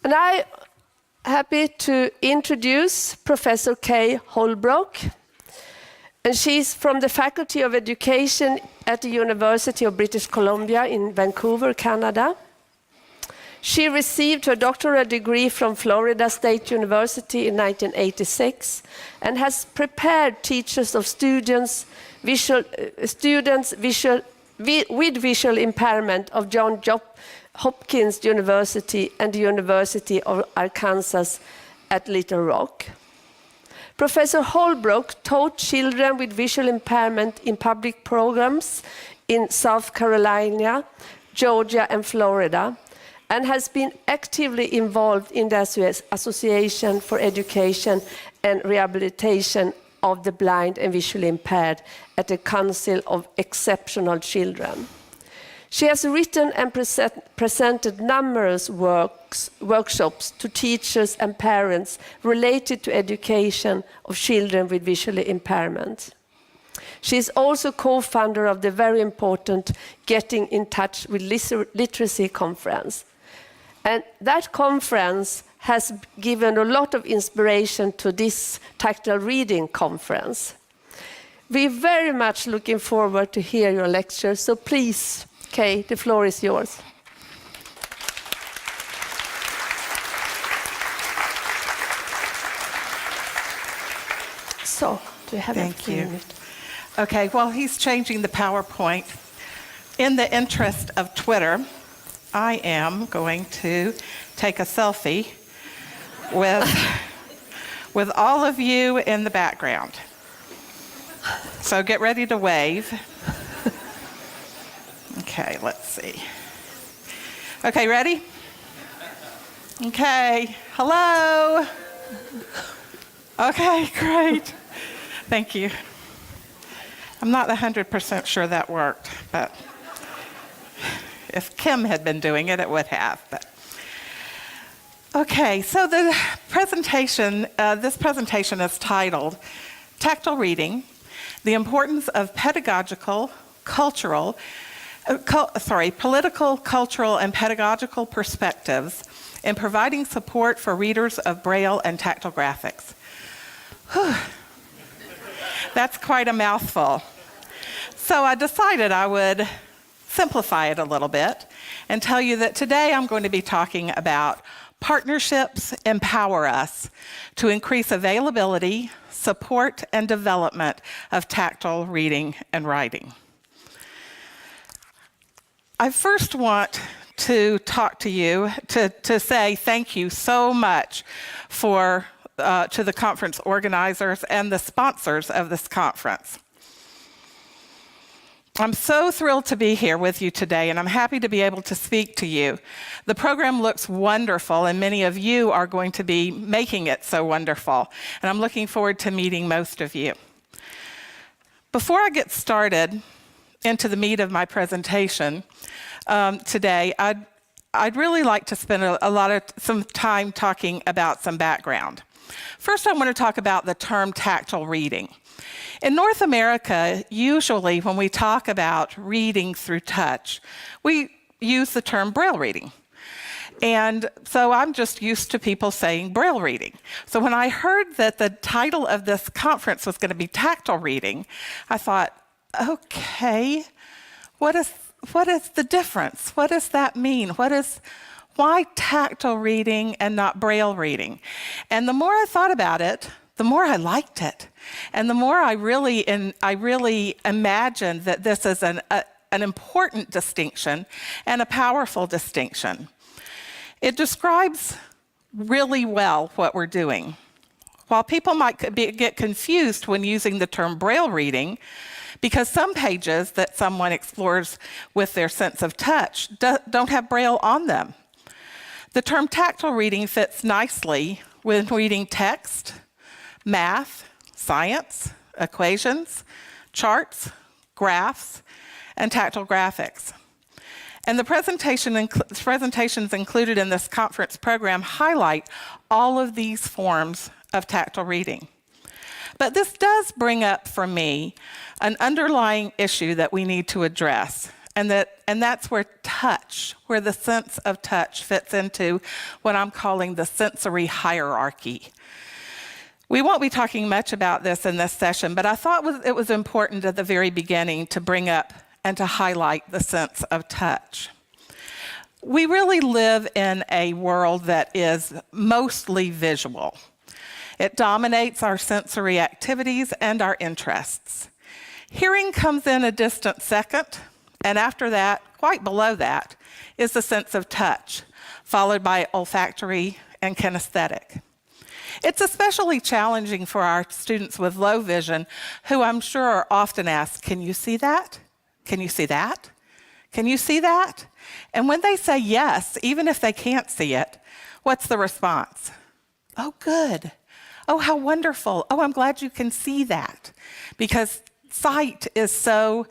And I'm happy to introduce Professor Kay Holbrook. And she's from the Faculty of Education at the University of British Columbia in Vancouver, Canada. She received her doctoral degree from Florida State University in 1986 and has prepared teachers of students with visual impairment of Johns Hopkins University and the University of Arkansas at Little Rock. Professor Holbrook taught children with visual impairment in public programs in South Carolina, Georgia, and Florida, and has been actively involved in the Association for Education and Rehabilitation of the Blind and Visually Impaired at the Council of Exceptional Children. She has written and presented numerous workshops to teachers and parents related to education of children with visual impairment. She is also co-founder of the very important Getting in Touch with Literacy conference. And that conference has given a lot of inspiration to this Tactile Reading conference. We're very much looking forward to hear your lecture, so please, Kay, the floor is yours. So, do you have a few minutes? Okay, while he's changing the PowerPoint, in the interest of Twitter, I am going to take a selfie with all of you in the background. So get ready to wave. Okay, let's see. Okay, ready? Okay, hello. Okay, great. Thank you. I'm not 100% sure that worked, but if Kim had been doing it, it would have. But. Okay, so the presentation, this presentation is titled Tactile Reading, the Importance of Political, Cultural, and Pedagogical Perspectives in Providing Support for Readers of Braille and Tactile Graphics. Whew. That's quite a mouthful. So I decided I would simplify it a little bit and tell you that today I'm going to be talking about partnerships empower us to increase availability, support, and development of tactile reading and writing. I first want to talk to you to say thank you so much to the conference organizers and the sponsors of this conference. I'm so thrilled to be here with you today, and I'm happy to be able to speak to you. The program looks wonderful, and many of you are going to be making it so wonderful, and I'm looking forward to meeting most of you. Before I get started into the meat of my presentation today, I'd really like to spend some time talking about some background. First, I want to talk about the term tactile reading. In North America, usually when we talk about reading through touch, we use the term Braille reading. And so I'm just used to people saying Braille reading. So when I heard that the title of this conference was going to be Tactile Reading, I thought, okay, what is the difference? What does that mean? Why tactile reading and not Braille reading? And the more I thought about it, the more I liked it. And the more I really imagined that this is an important distinction and a powerful distinction. It describes really well what we're doing. While people might get confused when using the term Braille reading, because some pages that someone explores with their sense of touch don't have Braille on them. The term tactile reading fits nicely when reading text, math, science, equations, charts, graphs, and tactile graphics. And the presentations included in this conference program highlight all of these forms of tactile reading. But this does bring up for me an underlying issue that we need to address, And that's where the sense of touch fits into what I'm calling the sensory hierarchy. We won't be talking much about this in this session, but I thought it was important at the very beginning to bring up and to highlight the sense of touch. We really live in a world that is mostly visual. It dominates our sensory activities and our interests. Hearing comes in a distant second, and after that, quite below that, is the sense of touch, followed by olfactory and kinesthetic. It's especially challenging for our students with low vision, who I'm sure are often asked, "Can you see that? Can you see that? Can you see that?" And when they say yes, even if they can't see it, what's the response? "Oh, good. Oh, how wonderful. Oh, I'm glad you can see that." Because sight is so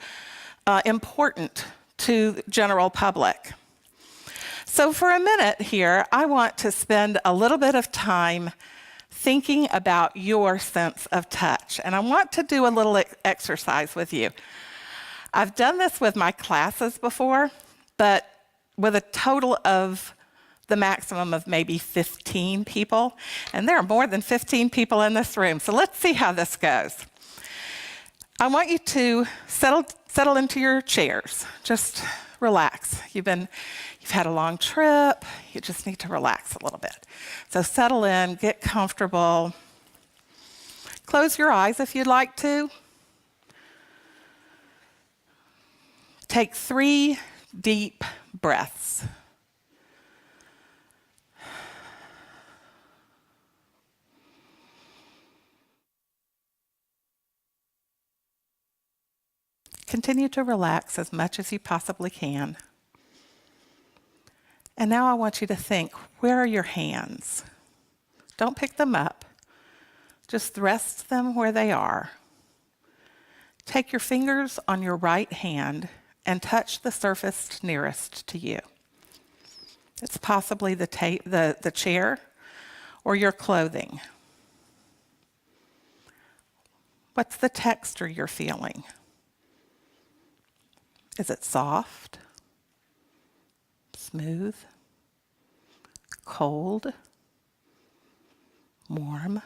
important to the general public. So for a minute here, I want to spend a little bit of time thinking about your sense of touch. And I want to do a little exercise with you. I've done this with my classes before, but with a total of the maximum of maybe 15 people. And there are more than 15 people in this room. So let's see how this goes. I want you to settle into your chairs. Just relax. You've had a long trip. You just need to relax a little bit. So settle in, get comfortable. Close your eyes if you'd like to. Take 3 deep breaths. Continue to relax as much as you possibly can. And now I want you to think, where are your hands? Don't pick them up. Just rest them where they are. Take your fingers on your right hand and touch the surface nearest to you. It's possibly the chair or your clothing. What's the texture you're feeling? Is it soft, smooth, cold, warm?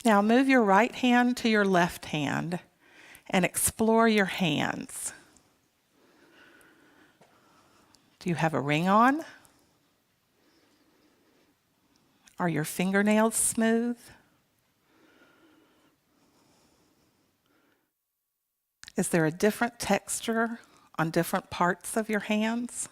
Now move your right hand to your left hand and explore your hands. Do you have a ring on? Are your fingernails smooth? Is there a different texture on different parts of your hands?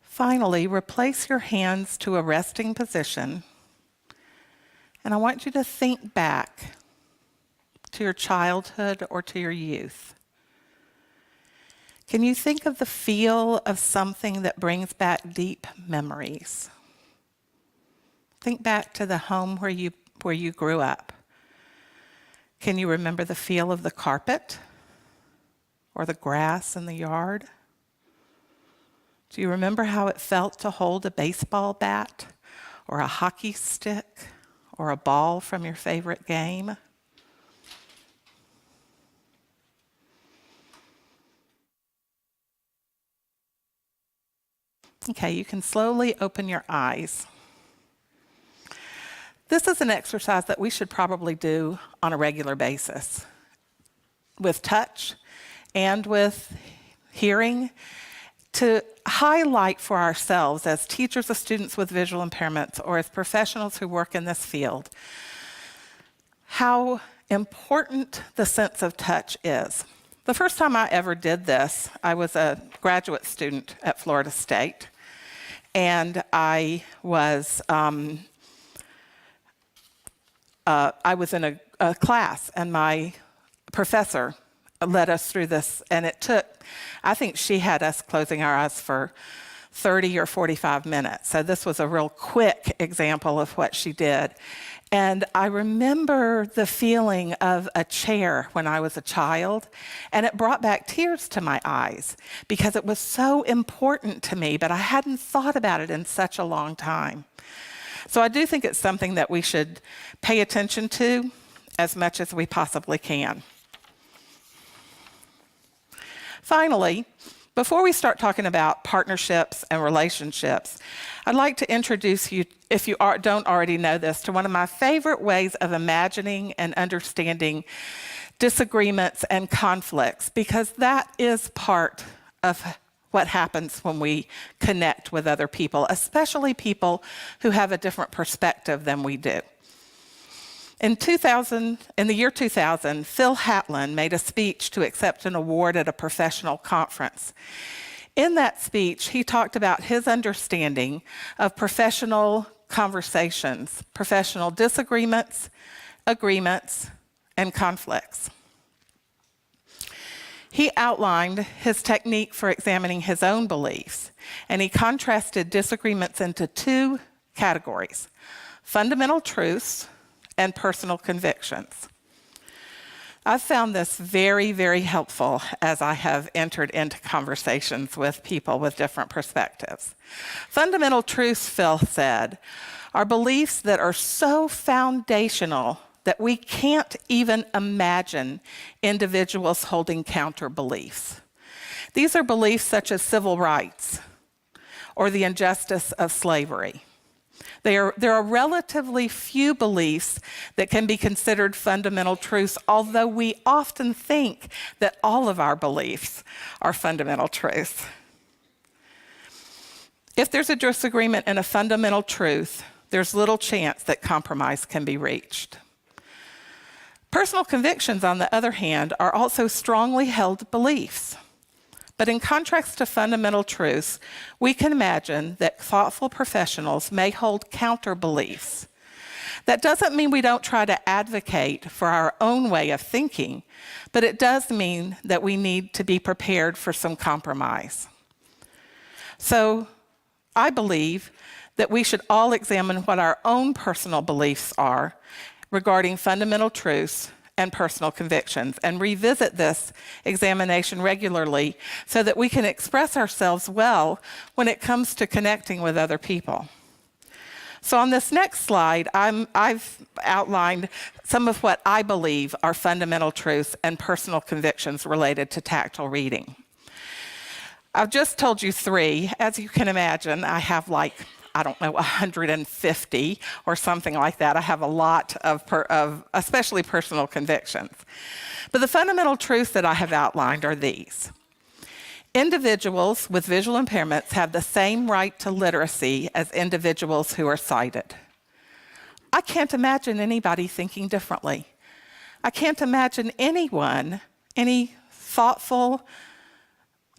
Finally, replace your hands to a resting position, and I want you to think back to your childhood or to your youth. Can you think of the feel of something that brings back deep memories? Think back to the home where you grew up. Can you remember the feel of the carpet or the grass in the yard? Do you remember how it felt to hold a baseball bat or a hockey stick or a ball from your favorite game? Okay, you can slowly open your eyes. This is an exercise that we should probably do on a regular basis with touch and with hearing, to highlight for ourselves as teachers of students with visual impairments or as professionals who work in this field, how important the sense of touch is. The first time I ever did this, I was a graduate student at Florida State, and I was in a class, and my professor led us through this, and it took, I think she had us closing our eyes for 30 or 45 minutes. So this was a real quick example of what she did. And I remember the feeling of a chair when I was a child, and it brought back tears to my eyes because it was so important to me, but I hadn't thought about it in such a long time. So I do think it's something that we should pay attention to as much as we possibly can. Finally, before we start talking about partnerships and relationships, I'd like to introduce you, if you don't already know this, to one of my favorite ways of imagining and understanding disagreements and conflicts, because that is part of what happens when we connect with other people, especially people who have a different perspective than we do. In the year 2000, Phil Hatlin made a speech to accept an award at a professional conference. In that speech, he talked about his understanding of professional conversations, professional disagreements, agreements, and conflicts. He outlined his technique for examining his own beliefs, and he contrasted disagreements into two categories: fundamental truths and personal convictions. I've found this very, very helpful as I have entered into conversations with people with different perspectives. Fundamental truths, Phil said, are beliefs that are so foundational that we can't even imagine individuals holding counter beliefs. These are beliefs such as civil rights or the injustice of slavery. There are relatively few beliefs that can be considered fundamental truths, although we often think that all of our beliefs are fundamental truths. If there's a disagreement in a fundamental truth, there's little chance that compromise can be reached. Personal convictions, on the other hand, are also strongly held beliefs. But in contrast to fundamental truths, we can imagine that thoughtful professionals may hold counter beliefs. That doesn't mean we don't try to advocate for our own way of thinking, but it does mean that we need to be prepared for some compromise. So I believe that we should all examine what our own personal beliefs are regarding fundamental truths and personal convictions, and revisit this examination regularly so that we can express ourselves well when it comes to connecting with other people. So on this next slide, I've outlined some of what I believe are fundamental truths and personal convictions related to tactile reading. I've just told you three. As you can imagine, I have 150 or something like that. I have a lot of especially personal convictions. But the fundamental truths that I have outlined are these. Individuals with visual impairments have the same right to literacy as individuals who are sighted. I can't imagine anybody thinking differently. I can't imagine anyone, any thoughtful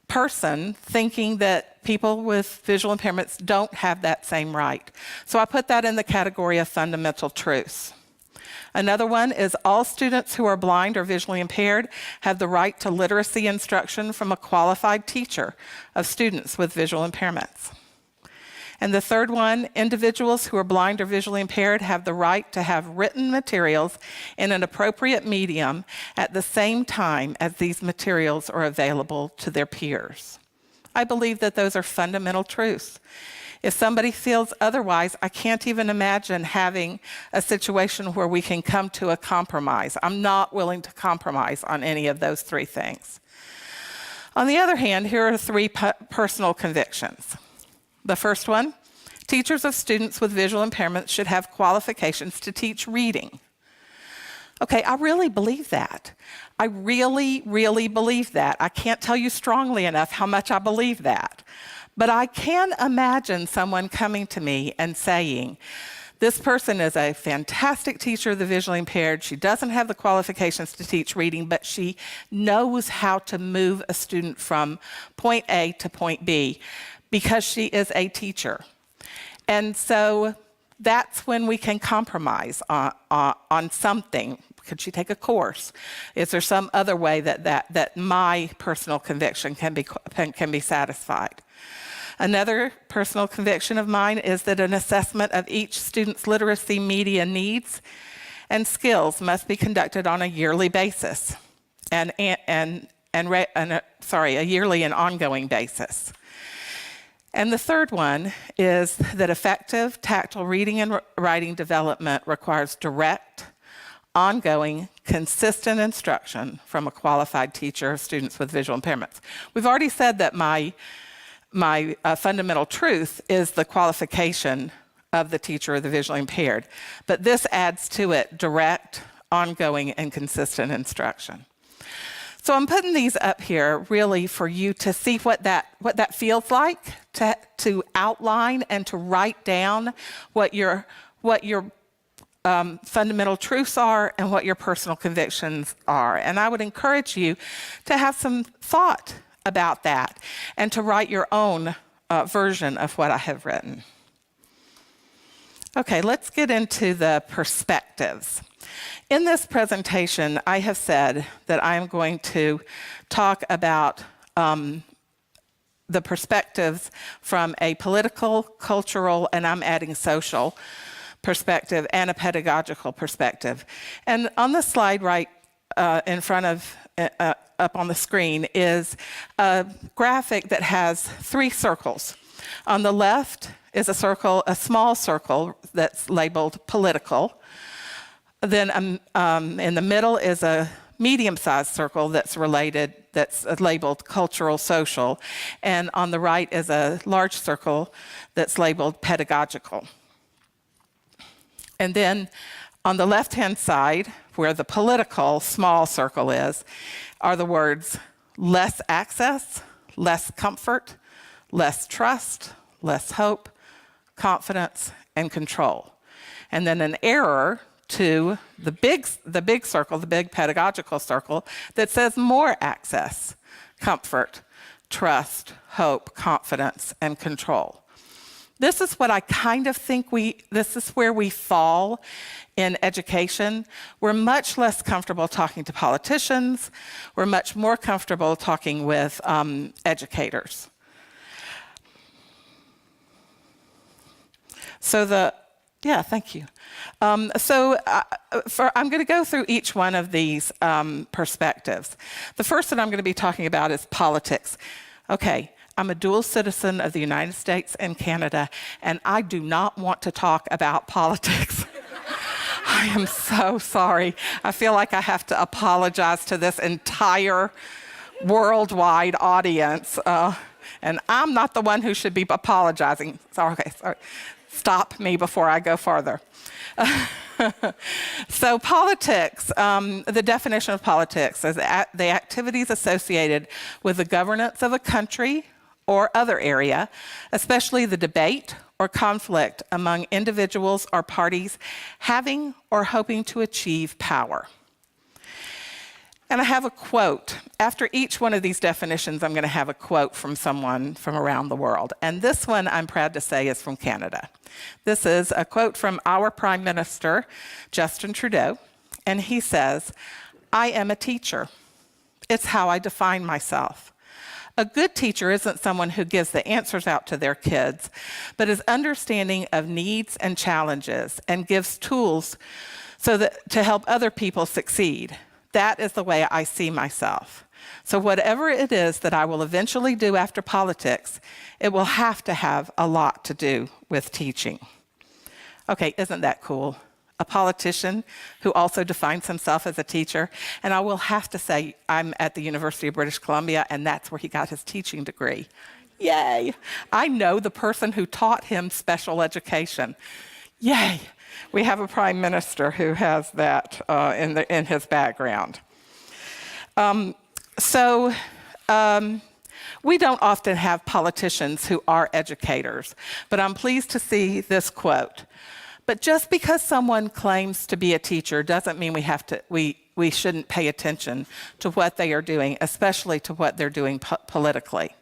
person, thinking that people with visual impairments don't have that same right. So I put that in the category of fundamental truths. Another one is all students who are blind or visually impaired have the right to literacy instruction from a qualified teacher of students with visual impairments. And the third one, individuals who are blind or visually impaired have the right to have written materials in an appropriate medium at the same time as these materials are available to their peers. I believe that those are fundamental truths. If somebody feels otherwise, I can't even imagine having a situation where we can come to a compromise. I'm not willing to compromise on any of those three things. On the other hand, here are three personal convictions. The first one, teachers of students with visual impairments should have qualifications to teach reading. Okay, I really believe that. I really, really believe that. I can't tell you strongly enough how much I believe that. But I can imagine someone coming to me and saying, this person is a fantastic teacher of the visually impaired. She doesn't have the qualifications to teach reading, but she knows how to move a student from point A to point B because she is a teacher. And so that's when we can compromise on something. Could she take a course? Is there some other way that my personal conviction can be satisfied? Another personal conviction of mine is that an assessment of each student's literacy media needs and skills must be conducted on a yearly basis, a yearly and ongoing basis. And the third one is that effective tactile reading and writing development requires direct, ongoing, consistent instruction from a qualified teacher of students with visual impairments. We've already said that my fundamental truth is the qualification of the teacher of the visually impaired, but this adds to it direct, ongoing, and consistent instruction. So I'm putting these up here really for you to see what that feels like, to outline and to write down what your fundamental truths are and what your personal convictions are. And I would encourage you to have some thought about that and to write your own version of what I have written. Okay, let's get into the perspectives. In this presentation, I have said that I am going to talk about the perspectives from a political, cultural, and I'm adding social perspective, and a pedagogical perspective. And on the slide right in front of, up on the screen, is a graphic that has 3 circles. On the left is a circle, a small circle that's labeled political. Then in the middle is a medium-sized circle that's labeled cultural, social. And on the right is a large circle that's labeled pedagogical. And then on the left-hand side, where the political small circle is, are the words less access, less comfort, less trust, less hope, confidence, and control. And then an arrow to the big circle, the big pedagogical circle, that says more access, comfort, trust, hope, confidence, and control. This is what I kind of think this is where we fall in education. We're much less comfortable talking to politicians. We're much more comfortable talking with educators. Thank you. I'm going to go through each one of these perspectives. The first that I'm going to be talking about is politics. Okay, I'm a dual citizen of the United States and Canada, and I do not want to talk about politics. I am so sorry. I feel like I have to apologize to this entire worldwide audience, and I'm not the one who should be apologizing. Sorry. Stop me before I go farther. So politics, the definition of politics is the activities associated with the governance of a country or other area, especially the debate or conflict among individuals or parties having or hoping to achieve power. And I have a quote. After each one of these definitions, I'm going to have a quote from someone from around the world. And this one, I'm proud to say, is from Canada. This is a quote from our Prime Minister, Justin Trudeau. And he says, "I am a teacher. It's how I define myself. A good teacher isn't someone who gives the answers out to their kids, but is understanding of needs and challenges and gives tools to help other people succeed. That is the way I see myself. So whatever it is that I will eventually do after politics, it will have to have a lot to do with teaching." Okay, isn't that cool? A politician who also defines himself as a teacher. And I will have to say, I'm at the University of British Columbia, and that's where he got his teaching degree. Yay! I know the person who taught him special education. Yay! We have a prime minister who has that in his background. We don't often have politicians who are educators, but I'm pleased to see this quote. But just because someone claims to be a teacher doesn't mean we shouldn't pay attention to what they are doing, especially to what they're doing politically.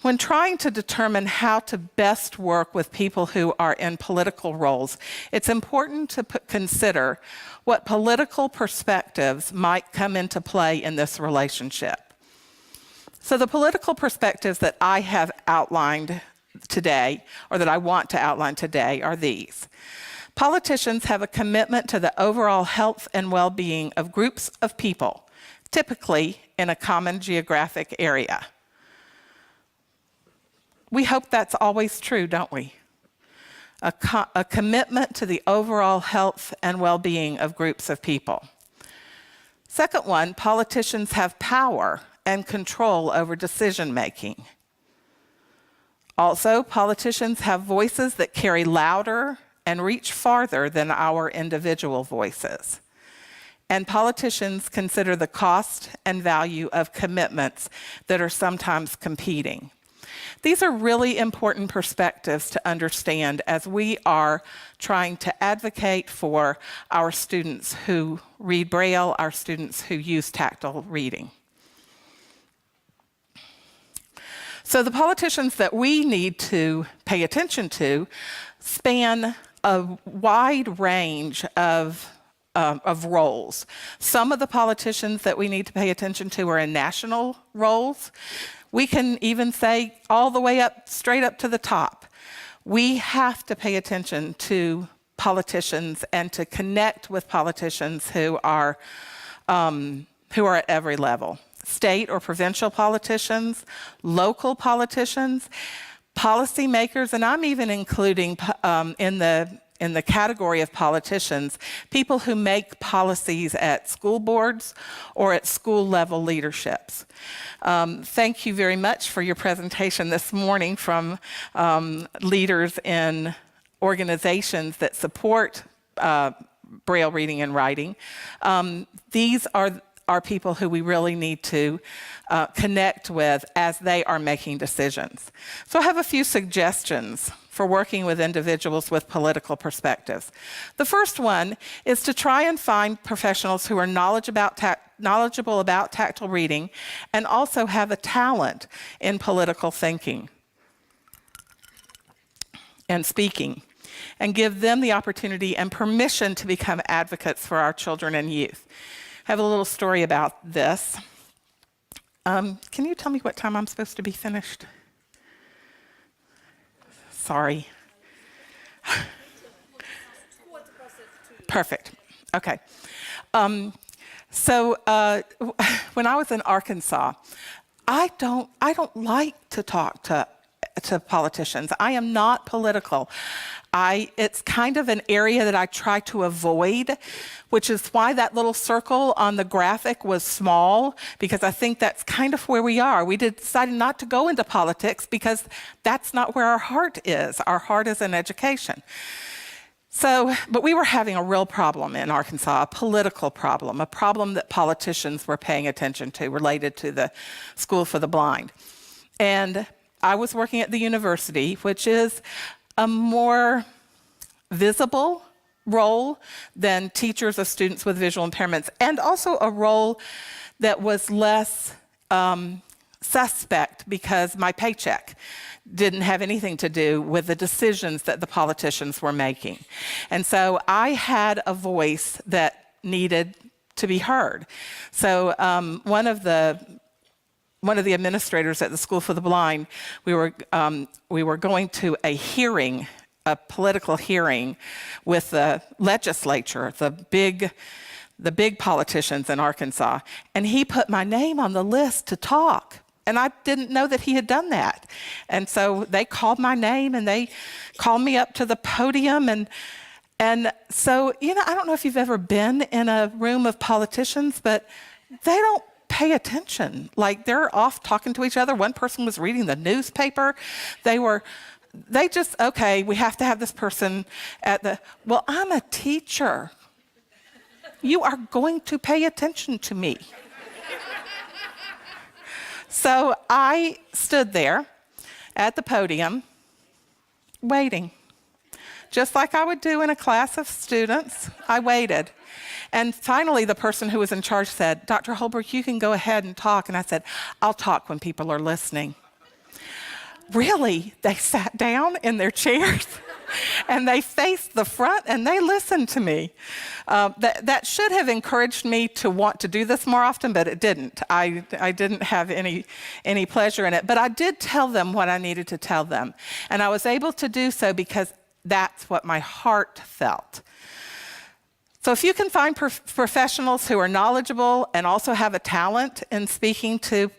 When trying to determine how to best work with people who are in political roles, it's important to consider what political perspectives might come into play in this relationship. So the political perspectives that I have outlined today, or that I want to outline today, are these. Politicians have a commitment to the overall health and well-being of groups of people, typically in a common geographic area. We hope that's always true, don't we? A commitment to the overall health and well-being of groups of people. Second one, politicians have power and control over decision-making. Also, politicians have voices that carry louder and reach farther than our individual voices. And politicians consider the cost and value of commitments that are sometimes competing. These are really important perspectives to understand as we are trying to advocate for our students who read Braille, our students who use tactile reading. So the politicians that we need to pay attention to span a wide range of roles. Some of the politicians that we need to pay attention to are in national roles. We can even say all the way up, straight up to the top. We have to pay attention to politicians and to connect with politicians who are at every level. State or provincial politicians, local politicians, policymakers, and I'm even including in the category of politicians, people who make policies at school boards or at school level leaderships. Thank you very much for your presentation this morning from leaders in organizations that support Braille reading and writing. These are people who we really need to connect with as they are making decisions. So I have a few suggestions for working with individuals with political perspectives. The first one is to try and find professionals who are knowledgeable about tactile reading and also have a talent in political thinking and speaking, and give them the opportunity and permission to become advocates for our children and youth. I have a little story about this. Can you tell me what time I'm supposed to be finished? Sorry. Perfect. Okay. So when I was in Arkansas, I don't like to talk to politicians. I am not political. It's kind of an area that I try to avoid, which is why that little circle on the graphic was small, because I think that's kind of where we are. We decided not to go into politics because that's not where our heart is. Our heart is in education. But we were having a real problem in Arkansas, a political problem, a problem that politicians were paying attention to related to the School for the Blind. And I was working at the university, which is a more visible role than teachers of students with visual impairments, and also a role that was less suspect because my paycheck didn't have anything to do with the decisions that the politicians were making. And so I had a voice that needed to be heard. So one of the administrators at the School for the Blind, we were going to a hearing, a political hearing with the legislature, the big politicians in Arkansas, and he put my name on the list to talk. And I didn't know that he had done that. And so they called my name and they called me up to the podium. And so, I don't know if you've ever been in a room of politicians, but they don't pay attention. Like, they're off talking to each other. One person was reading the newspaper. They just, okay, we have to have this person well, I'm a teacher. You are going to pay attention to me. So I stood there at the podium waiting. Just like I would do in a class of students, I waited. And finally, the person who was in charge said, "Dr. Holbrook, you can go ahead and talk." And I said, "I'll talk when people are listening." Really? They sat down in their chairs And they faced the front and they listened to me. That should have encouraged me to want to do this more often, but it didn't. I didn't have any pleasure in it. But I did tell them what I needed to tell them. And I was able to do so because that's what my heart felt. So if you can find professionals who are knowledgeable and also have a talent in speaking to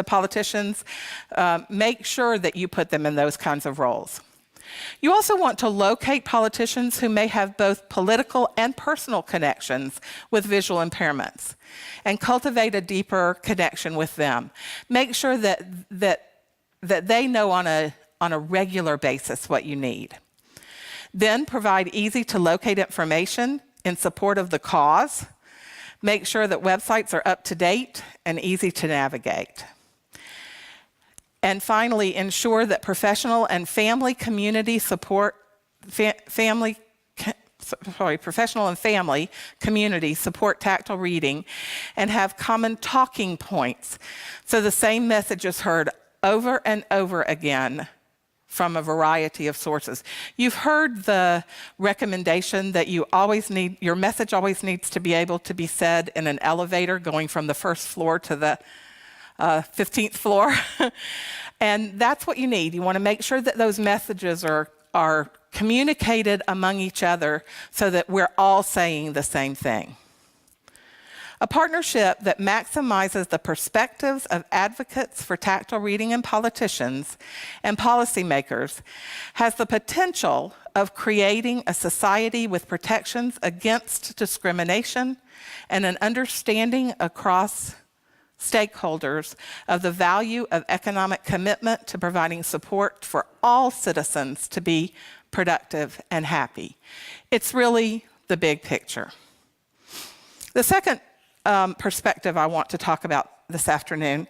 politicians, make sure that you put them in those kinds of roles. You also want to locate politicians who may have both political and personal connections with visual impairments and cultivate a deeper connection with them. Make sure that they know on a regular basis what you need. Then provide easy to locate information in support of the cause. Make sure that websites are up to date and easy to navigate. And finally, ensure that professional and family community support, professional and family community support tactile reading and have common talking points so the same message is heard over and over again from a variety of sources. You've heard the recommendation that your message always needs to be able to be said in an elevator going from the first floor to the 15th floor. And that's what you need. You want to make sure that those messages are communicated among each other so that we're all saying the same thing. A partnership that maximizes the perspectives of advocates for tactile reading and politicians and policymakers has the potential of creating a society with protections against discrimination and an understanding across stakeholders of the value of economic commitment to providing support for all citizens to be productive and happy. It's really the big picture. The second perspective I want to talk about this afternoon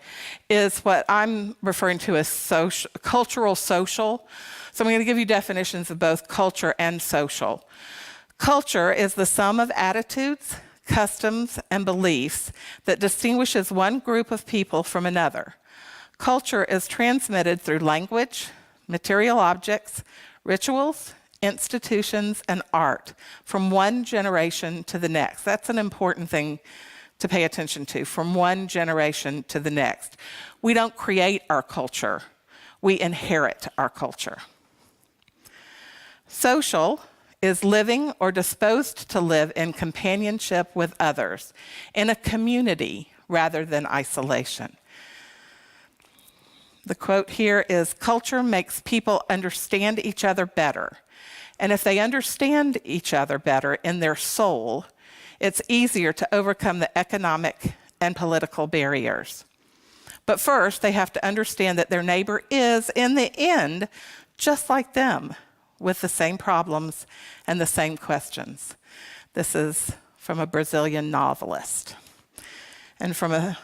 is what I'm referring to as cultural social. So I'm going to give you definitions of both culture and social. Culture is the sum of attitudes, customs, and beliefs that distinguishes one group of people from another. Culture is transmitted through language, material objects, rituals, institutions, and art from one generation to the next. That's an important thing to pay attention to, from one generation to the next. We don't create our culture, we inherit our culture. Social is living or disposed to live in companionship with others, in a community rather than isolation. The quote here is, "Culture makes people understand each other better. And if they understand each other better in their soul, it's easier to overcome the economic and political barriers. But first, they have to understand that their neighbor is, in the end, just like them, with the same problems and the same questions." This is from a Brazilian novelist. And from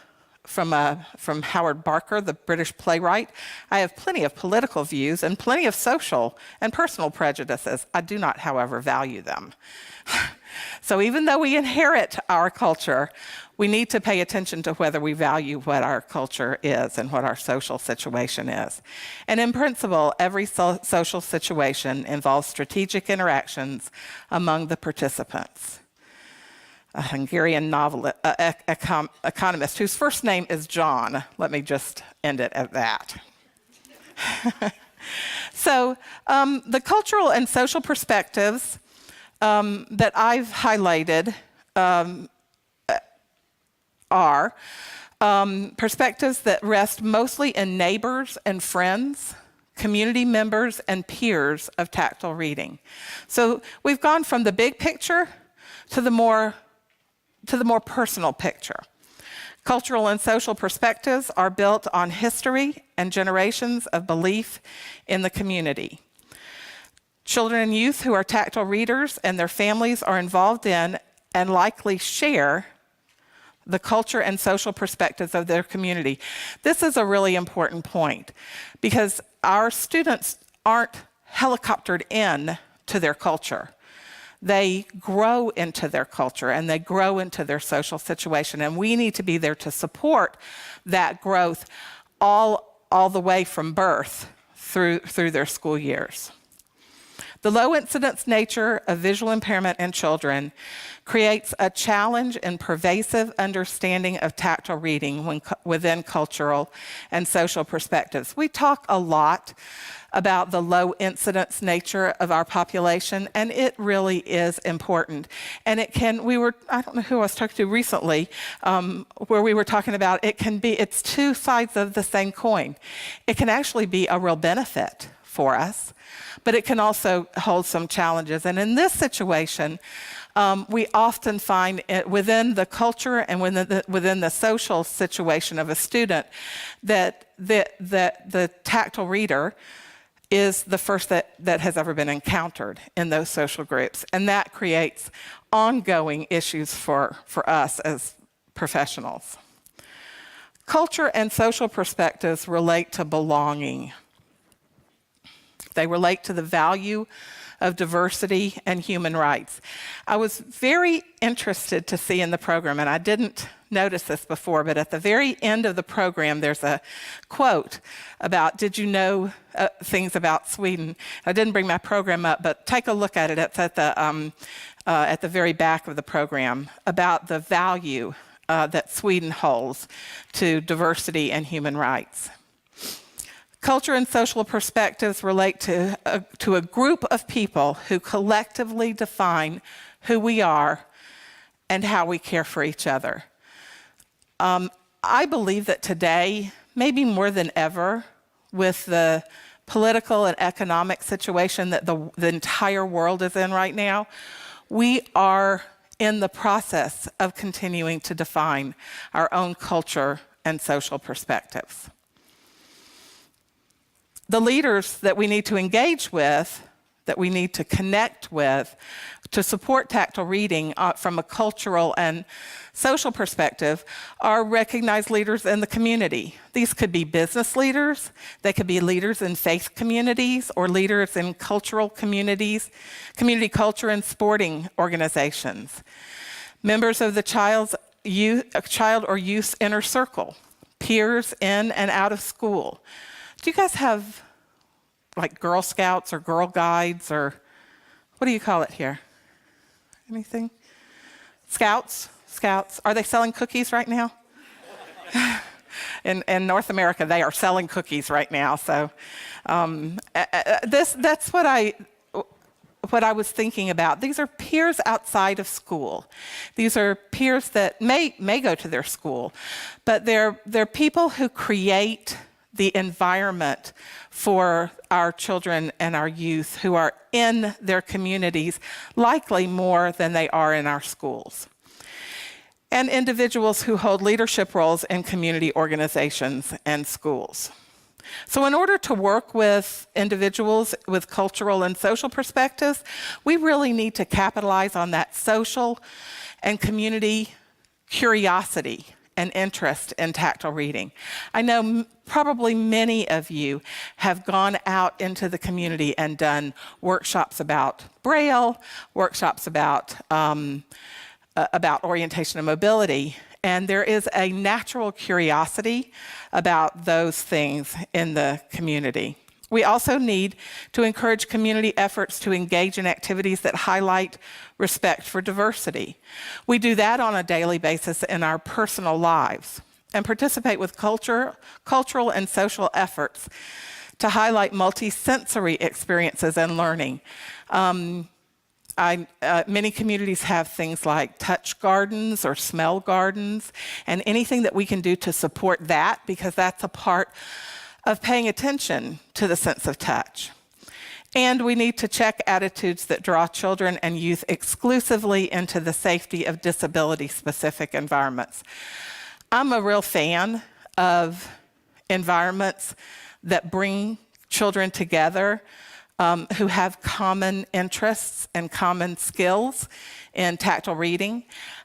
Howard Barker, the British playwright, "I have plenty of political views and plenty of social and personal prejudices. I do not, however, value them." So even though we inherit our culture, we need to pay attention to whether we value what our culture is and what our social situation is. And in principle, every social situation involves strategic interactions among the participants. A Hungarian economist whose first name is John. Let me just end it at that. So the cultural and social perspectives that I've highlighted are perspectives that rest mostly in neighbors and friends, community members, and peers of tactile reading. So we've gone from the big picture to the more personal picture. Cultural and social perspectives are built on history and generations of belief in the community. Children and youth who are tactile readers and their families are involved in and likely share the culture and social perspectives of their community. This is a really important point because our students aren't helicoptered in to their culture. They grow into their culture and they grow into their social situation, and we need to be there to support that growth all the way from birth through their school years. The low incidence nature of visual impairment in children creates a challenge in pervasive understanding of tactile reading within cultural and social perspectives. We talk a lot about the low incidence nature of our population, and it really is important. And I don't know who I was talking to recently, where we were talking about it's two sides of the same coin. It can actually be a real benefit for us, but it can also hold some challenges. And in this situation, we often find within the culture and within the social situation of a student that the tactile reader is the first that has ever been encountered in those social groups. And that creates ongoing issues for us as professionals. Culture and social perspectives relate to belonging. They relate to the value of diversity and human rights. I was very interested to see in the program, and I didn't notice this before, but at the very end of the program, there's a quote about, did you know things about Sweden? I didn't bring my program up, but take a look at it. It's at the very back of the program about the value that Sweden holds to diversity and human rights. Culture and social perspectives relate to a group of people who collectively define who we are and how we care for each other. I believe that today, maybe more than ever, with the political and economic situation that the entire world is in right now, we are in the process of continuing to define our own culture and social perspectives. The leaders that we need to engage with, that we need to connect with, to support tactile reading from a cultural and social perspective are recognized leaders in the community. These could be business leaders, they could be leaders in faith communities, or leaders in cultural communities, community culture and sporting organizations. Members of the child or youth's inner circle, peers in and out of school. Do you guys have like Girl Scouts or Girl Guides, or what do you call it here? Anything? Scouts? Are they selling cookies right now? In North America, they are selling cookies right now. So that's what I was thinking about. These are peers outside of school. These are peers that may go to their school, but they're people who create the environment for our children and our youth who are in their communities, likely more than they are in our schools. And individuals who hold leadership roles in community organizations and schools. So in order to work with individuals with cultural and social perspectives, we really need to capitalize on that social and community curiosity and interest in tactile reading. I know probably many of you have gone out into the community and done workshops about Braille, workshops about orientation and mobility, and there is a natural curiosity about those things in the community. We also need to encourage community efforts to engage in activities that highlight respect for diversity. We do that on a daily basis in our personal lives and participate with cultural and social efforts to highlight multi-sensory experiences and learning. Many communities have things like touch gardens or smell gardens, and anything that we can do to support that, because that's a part of paying attention to the sense of touch. And we need to check attitudes that draw children and youth exclusively into the safety of disability-specific environments. I'm a real fan of environments that bring children together who have common interests and common skills in tactile reading.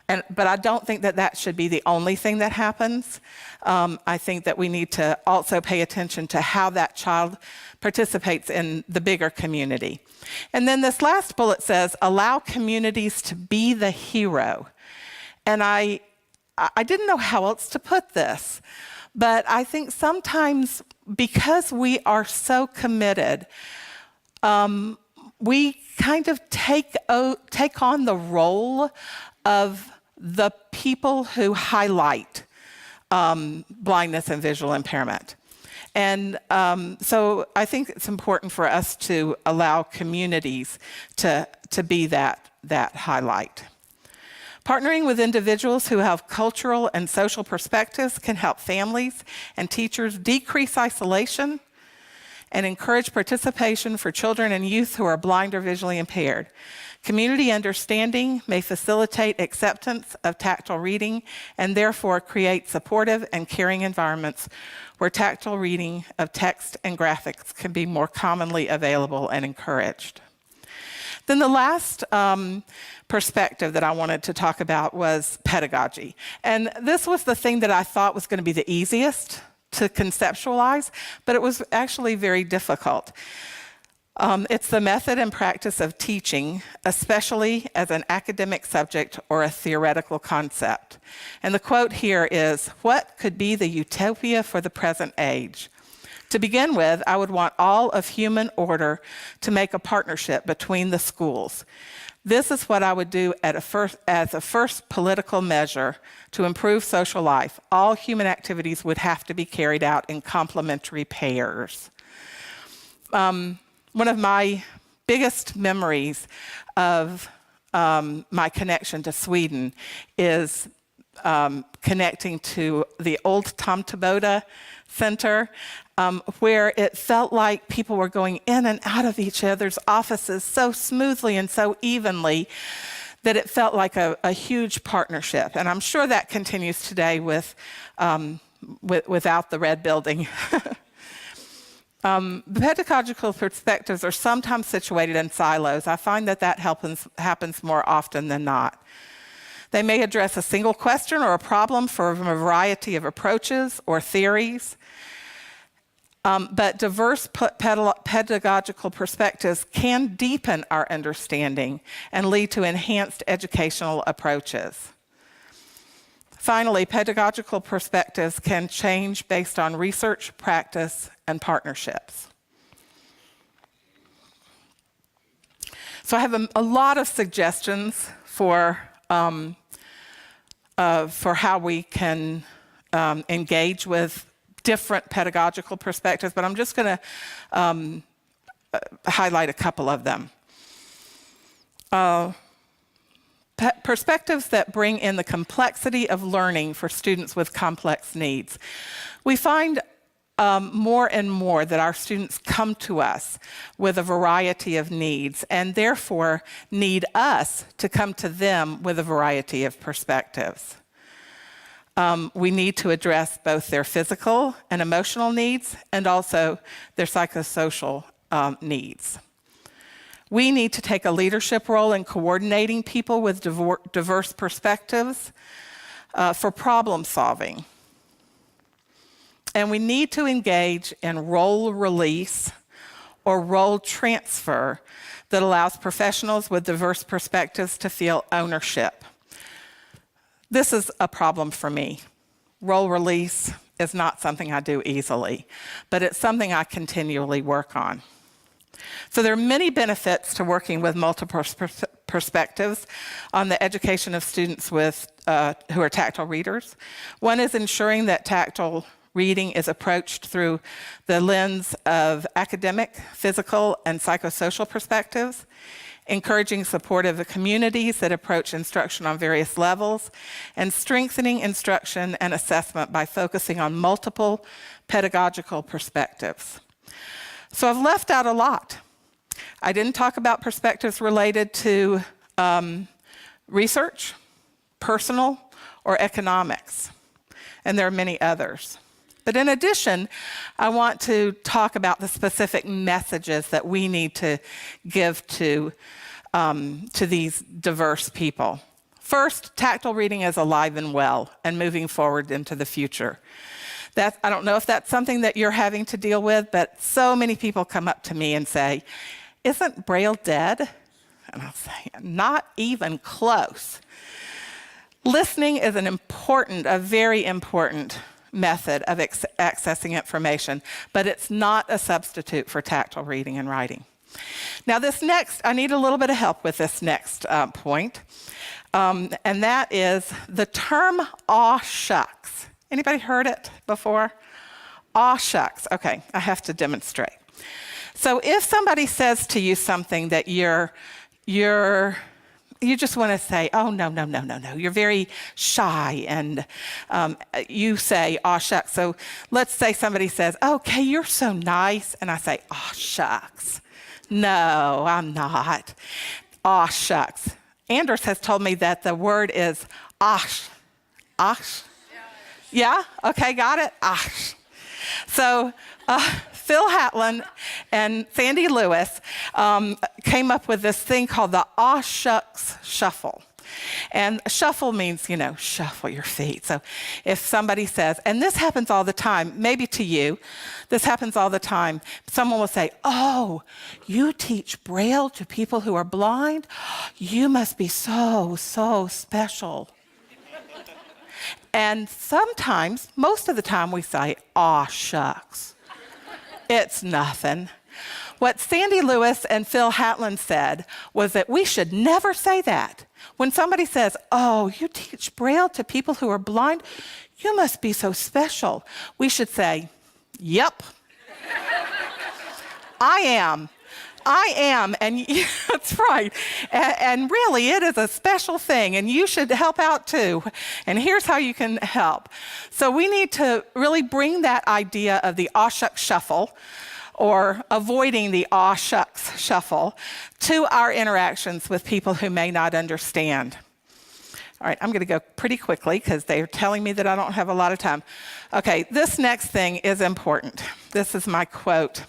But I don't think that should be the only thing that happens. I think that we need to also pay attention to how that child participates in the bigger community. And then this last bullet says, allow communities to be the hero. And I didn't know how else to put this, but I think sometimes because we are so committed, we kind of take on the role of the people who highlight blindness and visual impairment. And so I think it's important for us to allow communities to be that highlight. Partnering with individuals who have cultural and social perspectives can help families and teachers decrease isolation and encourage participation for children and youth who are blind or visually impaired. Community understanding may facilitate acceptance of tactile reading and therefore create supportive and caring environments where tactile reading of text and graphics can be more commonly available and encouraged. Then the last perspective that I wanted to talk about was pedagogy. And this was the thing that I thought was going to be the easiest to conceptualize, but it was actually very difficult. It's the method and practice of teaching, especially as an academic subject or a theoretical concept. And the quote here is, "What could be the utopia for the present age? To begin with, I would want all of human order to make a partnership between the schools. This is what I would do as a first political measure to improve social life. All human activities would have to be carried out in complementary pairs." One of my biggest memories of my connection to Sweden is connecting to the old Tomteboda Center, where it felt like people were going in and out of each other's offices so smoothly and so evenly that it felt like a huge partnership. And I'm sure that continues today without the red building. Pedagogical perspectives are sometimes situated in silos. I find that happens more often than not. They may address a single question or a problem for a variety of approaches or theories. But diverse pedagogical perspectives can deepen our understanding and lead to enhanced educational approaches. Finally, pedagogical perspectives can change based on research, practice, and partnerships. So I have a lot of suggestions for how we can engage with different pedagogical perspectives, but I'm just going to highlight a couple of them. Perspectives that bring in the complexity of learning for students with complex needs. We find more and more that our students come to us with a variety of needs and therefore need us to come to them with a variety of perspectives. We need to address both their physical and emotional needs and also their psychosocial needs. We need to take a leadership role in coordinating people with diverse perspectives for problem solving. And we need to engage in role release or role transfer that allows professionals with diverse perspectives to feel ownership. This is a problem for me. Role release is not something I do easily, but it's something I continually work on. So there are many benefits to working with multiple perspectives on the education of students who are tactile readers. One is ensuring that tactile reading is approached through the lens of academic, physical, and psychosocial perspectives, encouraging supportive communities that approach instruction on various levels, and strengthening instruction and assessment by focusing on multiple pedagogical perspectives. So I've left out a lot. I didn't talk about perspectives related to research, personal, or economics, and there are many others. But in addition, I want to talk about the specific messages that we need to give to these diverse people. First, tactile reading is alive and well and moving forward into the future. I don't know if that's something that you're having to deal with, but so many people come up to me and say, "Isn't Braille dead?" And I'll say, "Not even close." Listening is a very important method of accessing information, but it's not a substitute for tactile reading and writing. Now I need a little bit of help with this next point, and that is the term "aw shucks." Anybody heard it before? Aw shucks. Okay, I have to demonstrate. So if somebody says to you something that you just want to say, oh, no, no, no, no, no. You're very shy, and you say, aw, shucks. So let's say somebody says, okay, you're so nice. And I say, aw, shucks. No, I'm not. Aw, shucks. Anders has told me that the word is osh. Osh? Yeah? Okay, got it? Osh. So Phil Hatlen and Sandy Lewis came up with this thing called the Aw Shucks Shuffle. And shuffle means, shuffle your feet. So if somebody says, and this happens all the time, maybe to you, this happens all the time. Someone will say, oh, you teach Braille to people who are blind? You must be so, so special. And sometimes, most of the time, we say, aw, shucks. It's nothing. What Sandy Lewis and Phil Hatlen said was that we should never say that. When somebody says, oh, you teach Braille to people who are blind, you must be so special. We should say, yep. I am, and that's right. And really, it is a special thing, and you should help out too. And here's how you can help. So we need to really bring that idea of the aw shucks shuffle, or avoiding the aw shucks shuffle, to our interactions with people who may not understand. All right, I'm going to go pretty quickly because they're telling me that I don't have a lot of time. Okay, this next thing is important. This is my quote.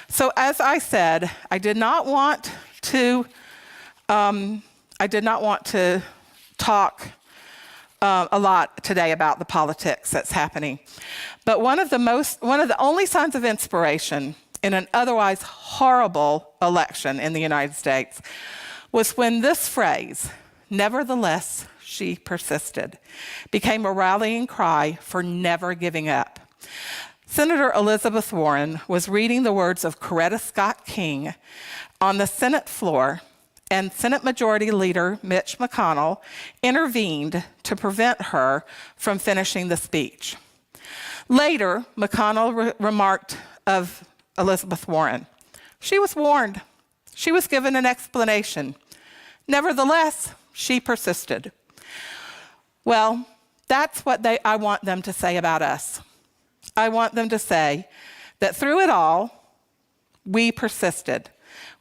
So as I said, I did not want to talk a lot today about the politics that's happening. But one of the only signs of inspiration in an otherwise horrible election in the United States was when this phrase, "Nevertheless, she persisted," became a rallying cry for never giving up. Senator Elizabeth Warren was reading the words of Coretta Scott King on the Senate floor, and Senate Majority Leader Mitch McConnell intervened to prevent her from finishing the speech. Later, McConnell remarked of Elizabeth Warren, "She was warned. She was given an explanation. Nevertheless, she persisted." Well, that's what I want them to say about us. I want them to say that through it all, we persisted.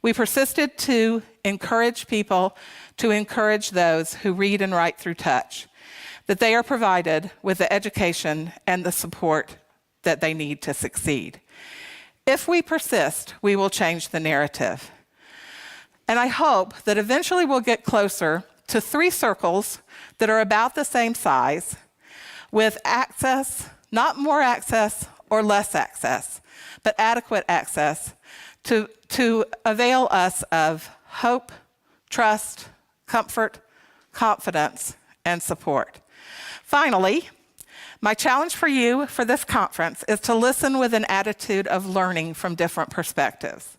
We persisted to encourage people, to encourage those who read and write through touch, that they are provided with the education and the support that they need to succeed. If we persist, we will change the narrative. And I hope that eventually we'll get closer to 3 circles that are about the same size, with access, not more access or less access, but adequate access to avail us of hope, trust, comfort, confidence, and support. Finally, my challenge for you for this conference is to listen with an attitude of learning from different perspectives,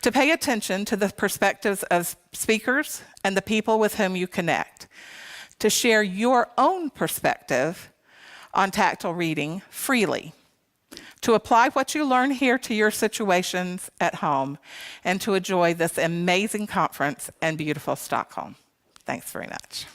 to pay attention to the perspectives of speakers and the people with whom you connect, to share your own perspective on tactile reading freely, to apply what you learn here to your situations at home, and to enjoy this amazing conference in beautiful Stockholm. Thanks very much.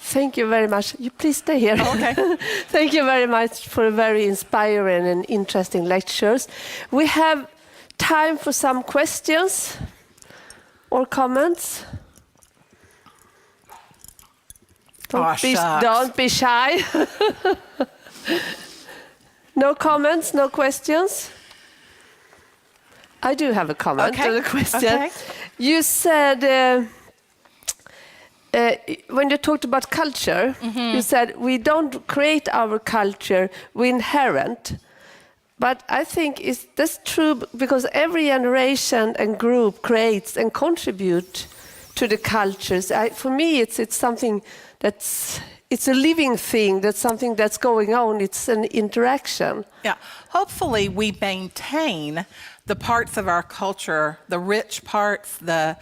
Thank you very much. You please stay here. Oh, okay. Thank you very much for very inspiring and interesting lectures. We have time for some questions or comments. Don't be shy. No comments, no questions? I do have a comment and a question. Okay. You said, when you talked about culture, you said we don't create our culture, we inherit. But I think that's true because every generation and group creates and contributes to the cultures. For me, it's something it's a living thing. That's something that's going on. It's an interaction. Yeah. Hopefully, we maintain the parts of our culture, the rich parts, the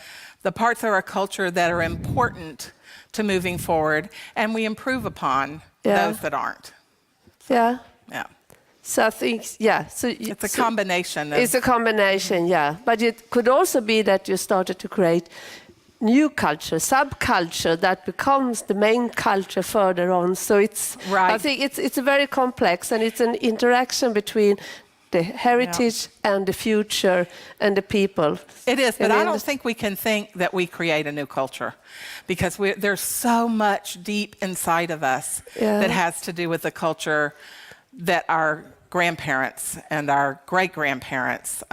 parts of our culture that are important to moving forward, and we improve upon those that aren't. Yeah. Yeah. So I think, So it's a combination. It's a combination, yeah. But it could also be that you started to create new culture, subculture that becomes the main culture further on. So it's, I think it's very complex, and it's an interaction between the heritage and the future and the people. It is, but I don't think we can think that we create a new culture, because there's so much deep inside of us that has to do with the culture that our grandparents and our great-grandparents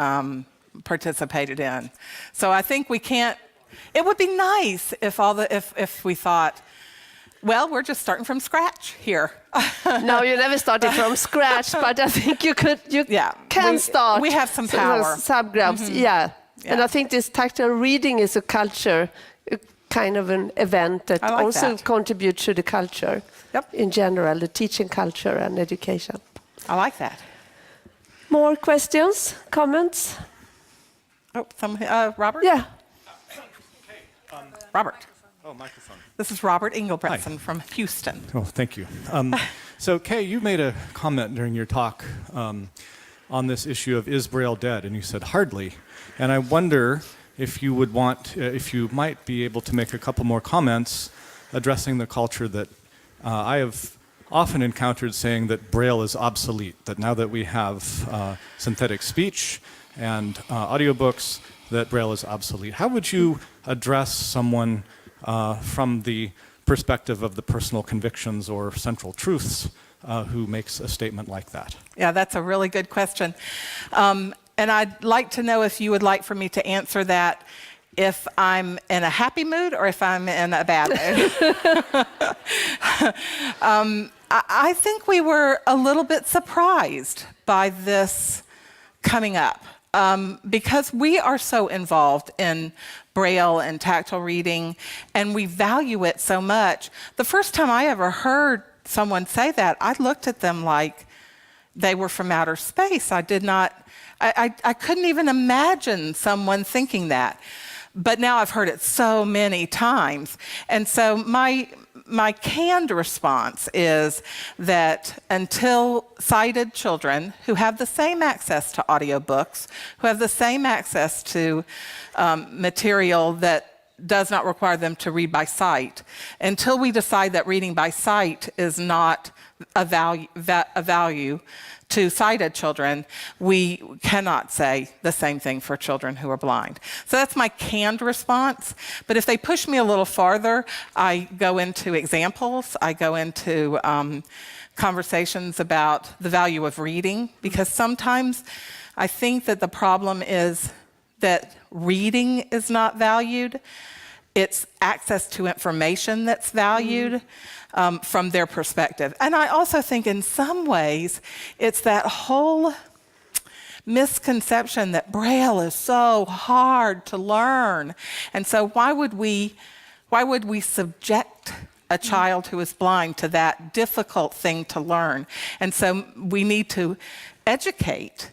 participated in. So I think we can't. It would be nice if we thought, well, we're just starting from scratch here. No, you never started from scratch, but I think you can start. We have some power. Subgroups, And I think this tactile reading is a culture, kind of an event that also contributes to the culture in general, the teaching culture and education. I like that. More questions, comments? Oh, Robert? Yeah. Robert. Oh, microphone. This is Robert Engelbretson from Houston. Oh, thank you. So, Kay, you made a comment during your talk on this issue of is Braille dead, and you said hardly. And I wonder if you would if you might be able to make a couple more comments addressing the culture that I have often encountered saying that Braille is obsolete, that now that we have synthetic speech and audiobooks, that Braille is obsolete. How would you address someone from the perspective of the personal convictions or central truths who makes a statement like that? Yeah, that's a really good question. And I'd like to know if you would like for me to answer that if I'm in a happy mood or if I'm in a bad mood. I think we were a little bit surprised by this coming up. Because we are so involved in Braille and tactile reading, and we value it so much. The first time I ever heard someone say that, I looked at them like they were from outer space. I couldn't even imagine someone thinking that. But now I've heard it so many times. And so my canned response is that until sighted children who have the same access to audiobooks, who have the same access to material that does not require them to read by sight, until we decide that reading by sight is not a value to sighted children, we cannot say the same thing for children who are blind. So that's my canned response. But if they push me a little farther, I go into examples. I go into conversations about the value of reading, because sometimes I think that the problem is that reading is not valued. It's access to information that's valued from their perspective. And I also think in some ways it's that whole misconception that Braille is so hard to learn. And so why would we subject a child who is blind to that difficult thing to learn? And so we need to educate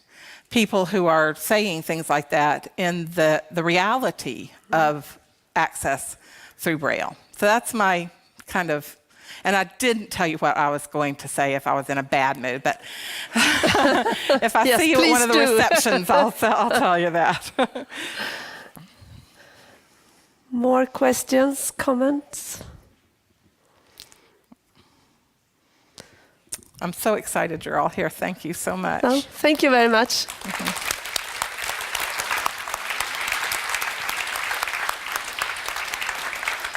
people who are saying things like that in the reality of access through Braille. So that's my kind of, and I didn't tell you what I was going to say if I was in a bad mood, but if I see you at one of the receptions, I'll tell you that. More questions, comments? I'm so excited you're all here. Thank you so much. Well, thank you very much. Mm-hmm.